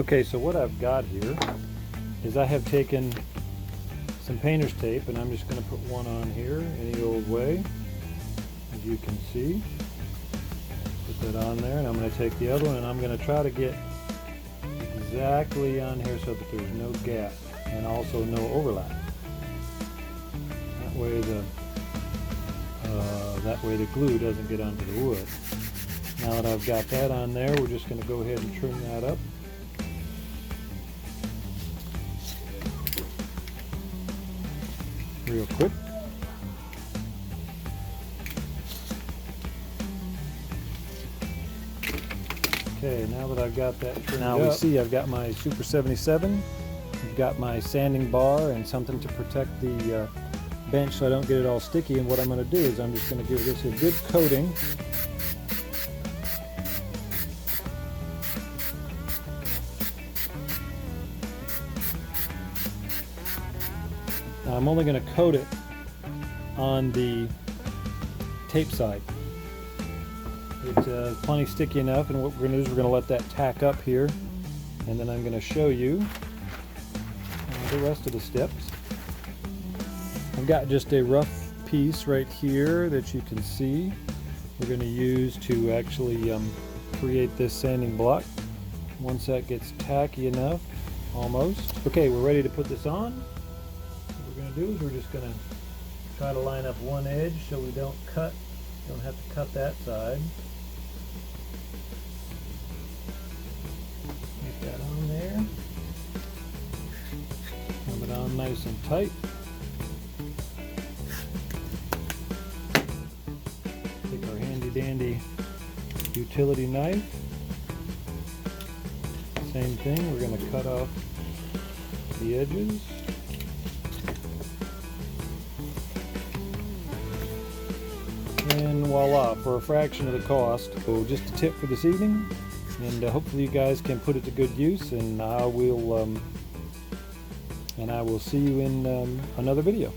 Okay, so what I've got here is I have taken some painter's tape, and I'm just going to put one on here any old way, as you can see. Put that on there, and I'm going to take the other one and I'm going to try to get exactly on here so that there's no gap and also no overlap. That way the glue doesn't get onto the wood. Now that I've got that on there, we're just going to go ahead and trim that up. Real quick. Okay, now that I've got that trimmed up, we see I've got my Super 77. I've got my sanding bar and something to protect the bench so I don't get it all sticky. And what I'm going to do is I'm just going to give this a good coating. Now I'm only going to coat it on the tape side. It's plenty sticky enough, and what we're going to do is we're going to let that tack up here, and then I'm going to show you the rest of the steps. I've got just a rough piece right here that you can see we're going to use to actually create this sanding block. Once that gets tacky enough, almost. Okay, we're ready to put this on. What we're going to do is we're just going to try to line up one edge so we don't have to cut that side. Get that on there. Have it on nice and tight. Take our handy dandy utility knife. Same thing, we're going to cut off the edges. And voila, for a fraction of the cost. So just a tip for this evening, and hopefully you guys can put it to good use, and I will see you in another video.